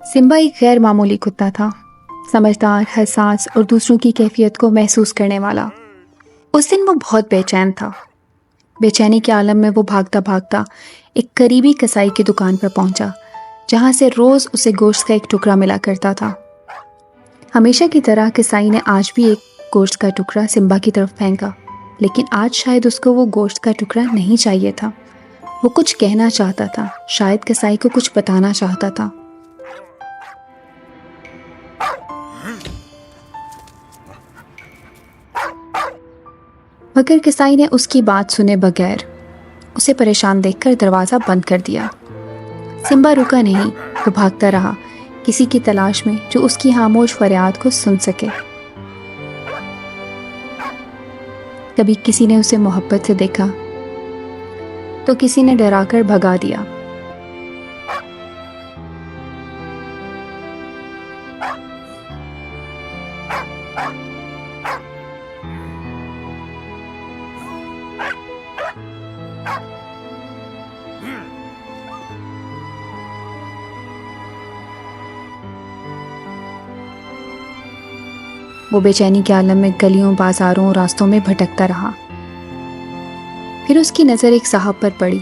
Simba एक गैर मामूली कुत्ता था, समझदार, हसास और दूसरों की कैफियत को महसूस करने वाला। उस दिन वो बहुत बेचैन था। बेचैनी के आलम में वो भागता भागता एक करीबी कसाई की दुकान पर पहुंचा, जहां से रोज उसे गोश्त का एक टुकड़ा मिला करता था। हमेशा की तरह कसाई ने आज भी एक गोश्त का टुकड़ा सिम्बा की तरफ फेंका, लेकिन आज शायद उसको वो गोश्त का टुकड़ा नहीं चाहिए था। वो कुछ कहना चाहता था, शायद कसाई को कुछ बताना चाहता था। मगर कसाई ने उसकी बात सुने बगैर उसे परेशान देखकर दरवाजा बंद कर दिया। सिम्बा रुका नहीं, वो भागता रहा, किसी की तलाश में जो उसकी खामोश फरियाद को सुन सके। कभी किसी ने उसे मोहब्बत से देखा, तो किसी ने डराकर भगा दिया। वो बेचैनी के आलम में गलियों, बाजारों और रास्तों में भटकता रहा। फिर उसकी नज़र एक साहब पर पड़ी,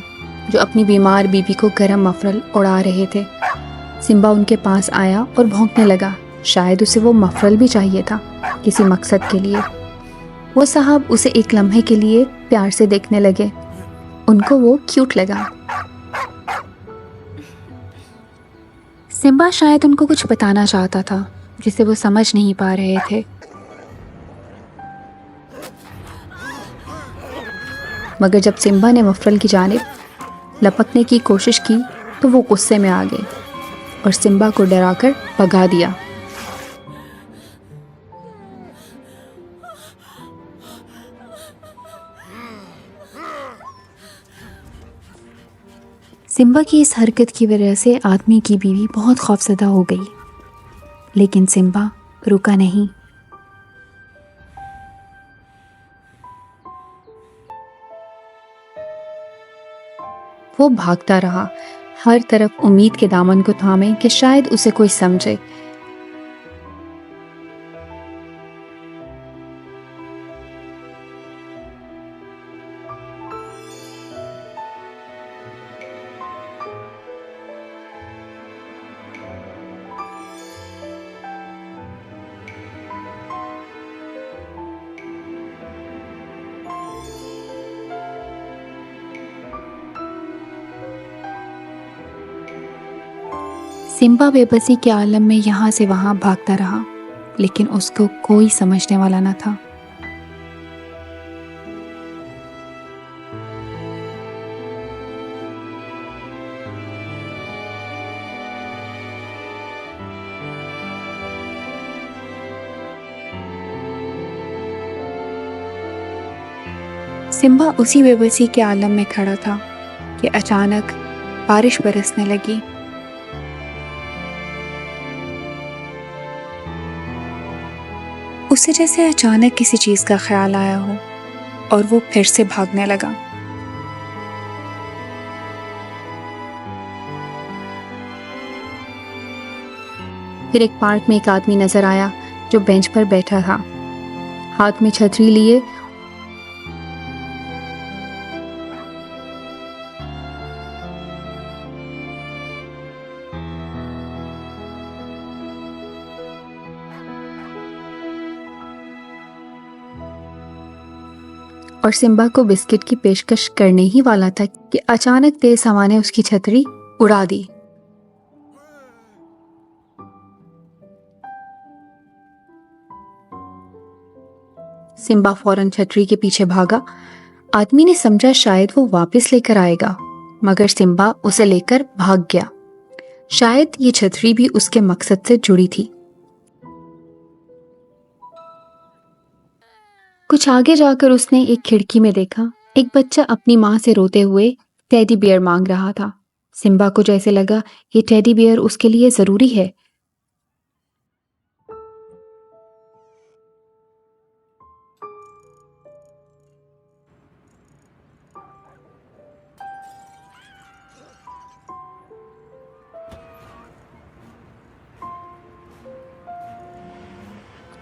जो अपनी बीमार बीबी को गर्म मफरल उड़ा रहे थे। सिम्बा उनके पास आया और भौंकने लगा। शायद उसे वो मफरल भी चाहिए था, किसी मकसद के लिए। वो साहब उसे एक लम्हे के लिए प्यार से देखने लगे। उनको वो क्यूट लगा। सिम्बा शायद उनको कुछ बताना चाहता था, जिसे वो समझ नहीं पा रहे थे। मगर जब सिम्बा ने मफरल की जानिब लपकने की कोशिश की, तो वो गुस्से में आ गए और सिम्बा को डराकर भगा दिया। सिम्बा की इस हरकत की वजह से आदमी की बीवी बहुत खौफजदा हो गई, लेकिन सिम्बा रुका नहीं। वो भागता रहा, हर तरफ उम्मीद के दामन को थामे कि शायद उसे कोई समझे। सिम्बा बेबसी के आलम में यहाँ से वहाँ भागता रहा, लेकिन उसको कोई समझने वाला न था। सिम्बा उसी बेबसी के आलम में खड़ा था कि अचानक बारिश बरसने लगी। उसे जैसे अचानक किसी चीज का ख्याल आया हो और वो फिर से भागने लगा। फिर एक पार्क में एक आदमी नजर आया जो बेंच पर बैठा था, हाथ में छतरी लिए। और सिम्बा को बिस्किट की पेशकश करने ही वाला था कि अचानक तेज हवा ने उसकी छतरी उड़ा दी। सिम्बा फौरन छतरी के पीछे भागा। आदमी ने समझा शायद वो वापस लेकर आएगा, मगर सिम्बा उसे लेकर भाग गया। शायद ये छतरी भी उसके मकसद से जुड़ी थी। कुछ आगे जाकर उसने एक खिड़की में देखा, एक बच्चा अपनी माँ से रोते हुए टेडी बियर मांग रहा था। सिम्बा को जैसे लगा ये टेडी बियर उसके लिए जरूरी है।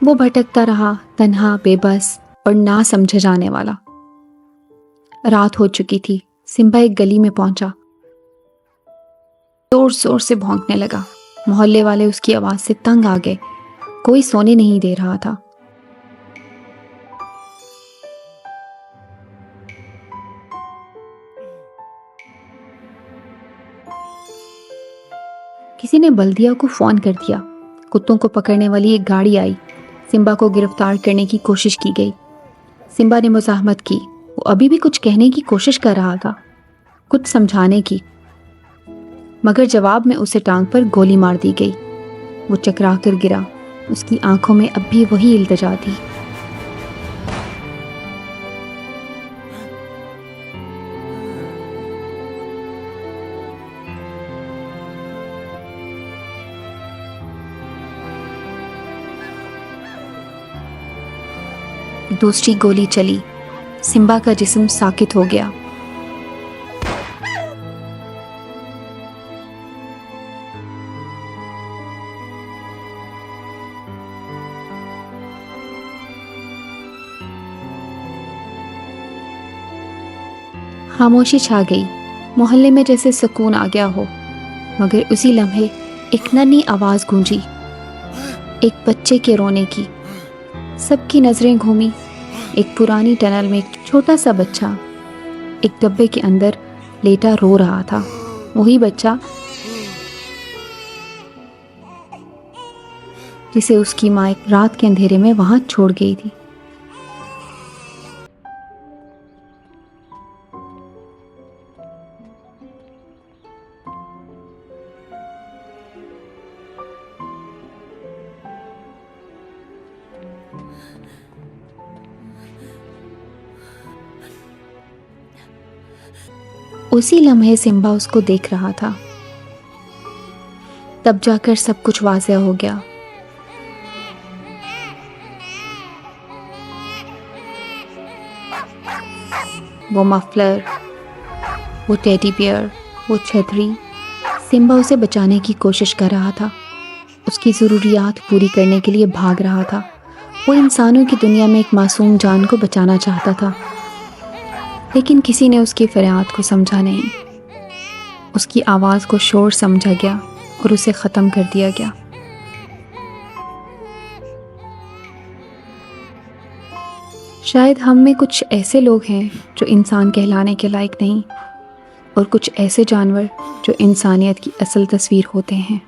वो भटकता रहा, तन्हा, बेबस और ना समझे जाने वाला। रात हो चुकी थी। सिम्बा एक गली में पहुंचा, जोर जोर से भौंकने लगा। मोहल्ले वाले उसकी आवाज से तंग आ गए। कोई सोने नहीं दे रहा था। किसी ने बल्दिया को फोन कर दिया। कुत्तों को पकड़ने वाली एक गाड़ी आई। सिम्बा को गिरफ्तार करने की कोशिश की गई। सिम्बा ने मुज़ाहमत की। वो अभी भी कुछ कहने की कोशिश कर रहा था, कुछ समझाने की, मगर जवाब में उसे टांग पर गोली मार दी गई। वो चकरा कर गिरा। उसकी आंखों में अब भी वही इल्तिजा थी। दूसरी गोली चली। सिम्बा का जिस्म साकित हो गया। खामोशी छा गई। मोहल्ले में जैसे सुकून आ गया हो। मगर उसी लम्हे एक नन्ही आवाज गूंजी, एक बच्चे के रोने की। सबकी नजरें घूमी। एक पुरानी टनल में एक छोटा सा बच्चा एक डब्बे के अंदर लेटा रो रहा था। वही बच्चा जिसे उसकी माँ एक रात के अंधेरे में वहां छोड़ गई थी। उसी लम्हे सिम्बा उसको देख रहा था। तब जाकर सब कुछ वाज़ेह हो गया। वो मफलर, वो टेडी बियर, वो छतरी, सिम्बा उसे बचाने की कोशिश कर रहा था। उसकी ज़रूरियात पूरी करने के लिए भाग रहा था। वो इंसानों की दुनिया में एक मासूम जान को बचाना चाहता था, लेकिन किसी ने उसकी फरियाद को समझा नहीं। उसकी आवाज़ को शोर समझा गया और उसे ख़त्म कर दिया गया। शायद हम में कुछ ऐसे लोग हैं जो इंसान कहलाने के लायक नहीं, और कुछ ऐसे जानवर जो इंसानियत की असल तस्वीर होते हैं।